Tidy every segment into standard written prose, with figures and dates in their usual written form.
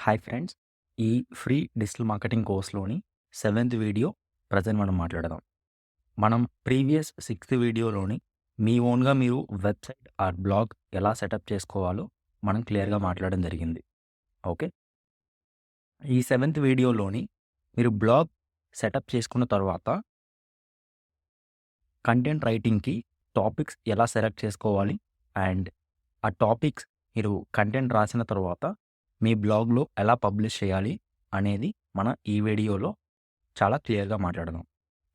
Hi friends. ఈ free digital marketing కోర్స్‌లోని seventh video present మనం మాట్లాడదాం. మనం ప్రీవియస్ సిక్స్త్ వీడియోలోని మీ ఓన్‌గా మీరు వెబ్‌సైట్ ఆర్ బ్లాగ్ ఎలా సెటప్ చేసుకోవాలో మనం క్లియర్‌గా మాట్లాడడం జరిగింది. ఓకే. ఈ సెవెంత్ వీడియోలోని మీరు బ్లాగ్ సెటప్ చేసుకున్న తర్వాత కంటెంట్ రైటింగ్‌కి టాపిక్స్ ఎలా సెలెక్ట్ చేసుకోవాలి అండ్ ఆ టాపిక్స్ మీరు కంటెంట్ రాసిన తర్వాత మీ బ్లాగ్‌లో ఎలా పబ్లిష్ చేయాలి అనేది మన ఈ వీడియోలో చాలా క్లియర్‌గా మాట్లాడదాం.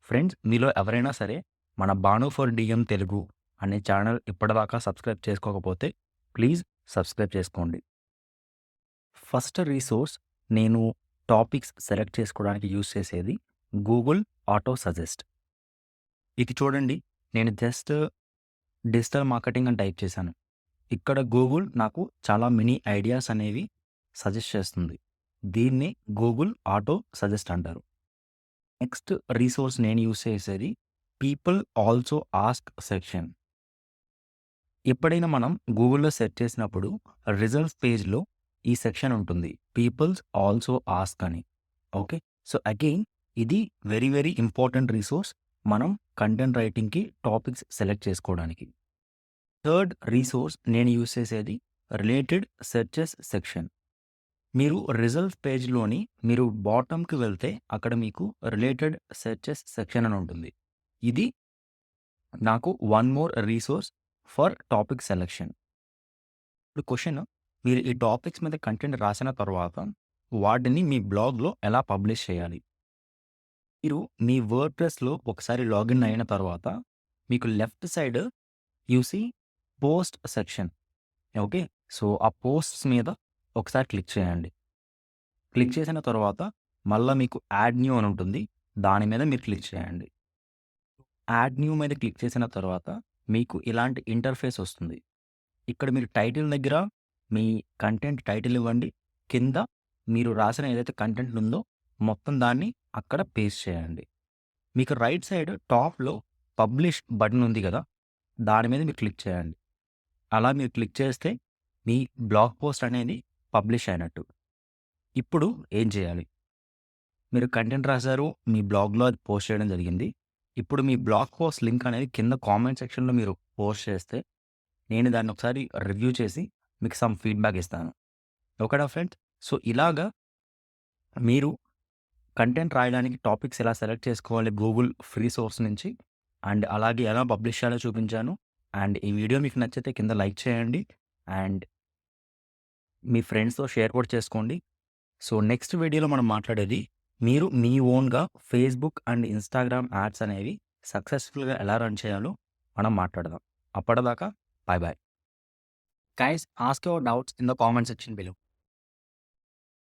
ఫ్రెండ్స్, మీలో ఎవరైనా సరే మన భాను ఫర్ డీఎం తెలుగు అనే ఛానల్ ఇప్పటిదాకా సబ్స్క్రైబ్ చేసుకోకపోతే ప్లీజ్ సబ్స్క్రైబ్ చేసుకోండి. ఫస్ట్ రిసోర్స్ నేను టాపిక్స్ సెలెక్ట్ చేసుకోవడానికి యూజ్ చేసేది గూగుల్ ఆటో సజెస్ట్. ఇది చూడండి, నేను జస్ట్ డిజిటల్ మార్కెటింగ్ అని టైప్ చేశాను. ఇక్కడ గూగుల్ నాకు చాలా మినీ ఐడియాస్ అనేవి సజెస్ట్ చేస్తుంది. దీన్ని గూగుల్ ఆటో సజెస్ట్ అంటారు. నెక్స్ట్ రిసోర్స్ నేను యూజ్ చేసేది పీపుల్ ఆల్సో ఆస్క్ సెక్షన్. ఎప్పుడైనా మనం గూగుల్‌లో సెర్చ్ చేసినప్పుడు రిజల్ట్స్ పేజ్‌లో ఈ సెక్షన్ ఉంటుంది. పీపుల్స్ ఆల్సో ఆస్క్ అని. ఓకే. సో, అగైన్ ఇది వెరీ వెరీ ఇంపార్టెంట్ రిసోర్స్ మనం కంటెంట్ రైటింగ్‌కి టాపిక్స్ సెలెక్ట్ చేసుకోవడానికి. థర్డ్ రిసోర్స్ నేను యూజ్ చేసేది రిలేటెడ్ సెర్చెస్ సెక్షన్. మీరు రిజల్ట్స్ పేజ్‌లోని మీరు బాటమ్‌కి వెళ్తే అక్కడ మీకు రిలేటెడ్ సెర్చెస్ సెక్షన్ అని ఉంటుంది. ఇది నాకు one more resource for topic selection. ఇప్పుడు క్వెషన్, మీరు ఈ టాపిక్స్ మీద కంటెంట్ రాసిన తర్వాత వాటిని మీ బ్లాగ్‌లో ఎలా పబ్లిష్ చేయాలి? మీరు మీ వర్డ్‌ప్రెస్‌లో ఒకసారి లాగిన్ అయిన తర్వాత మీకు left side you see post section. Okay. So, ఆ పోస్ట్స్ మీద ఒకసారి క్లిక్ చేయండి. క్లిక్ చేసిన తర్వాత మళ్ళా మీకు యాడ్ న్యూ అని ఉంటుంది. దాని మీద మీరు క్లిక్ చేయండి. యాడ్ న్యూ మీద క్లిక్ చేసిన తర్వాత మీకు ఇలాంటి ఇంటర్ఫేస్ వస్తుంది. ఇక్కడ మీరు టైటిల్ దగ్గర మీ కంటెంట్ టైటిల్ ఇవ్వండి. కింద మీరు రాసిన ఏదైతే కంటెంట్ ఉందో మొత్తం దాన్ని అక్కడ పేస్ట్ చేయండి. మీకు రైట్ సైడ్ టాప్‌లో పబ్లిష్ బటన్ ఉంది గదా! దాని మీద మీరు క్లిక్ చేయండి. అలా మీరు క్లిక్ చేస్తే మీ బ్లాగ్ పోస్ట్ అనేది పబ్లిష్ అయినట్టు. ఇప్పుడు ఏం చేయాలి? మీరు కంటెంట్ రాసారు. మీ బ్లాగ్‌లో అది పోస్ట్ చేయడం జరిగింది. ఇప్పుడు మీ బ్లాగ్ పోస్ట్ లింక్ అనేది కింద కామెంట్ సెక్షన్‌లో మీరు పోస్ట్ చేస్తే నేను దాన్ని ఒకసారి రివ్యూ చేసి మీకు సమ్ ఫీడ్‌బ్యాక్ ఇస్తాను. ఓకేనా ఫ్రెండ్స్? సో, ఇలాగా మీరు కంటెంట్ రాయడానికి టాపిక్స్ ఎలా సెలెక్ట్ చేసుకోవాలి గూగుల్ ఫ్రీ సోర్స్ నుంచి అండ్ అలాగే ఎలా పబ్లిష్ చేయాలో చూపించాను. అండ్ ఈ వీడియో మీకు నచ్చితే కింద లైక్ చేయండి అండ్ మీ ఫ్రెండ్స్‌తో షేర్ కూడా చేసుకోండి. సో, నెక్స్ట్ వీడియోలో మనం మాట్లాడేది మీరు మీ ఓన్‌గా ఫేస్‌బుక్ అండ్ ఇన్‌స్టాగ్రామ్ యాడ్స్ అనేవి సక్సెస్‌ఫుల్‌గా ఎలా రన్ చేయాలో మనం మాట్లాడదాం. అప్పటిదాకా by by. Guys, ask your doubts in the comment section below.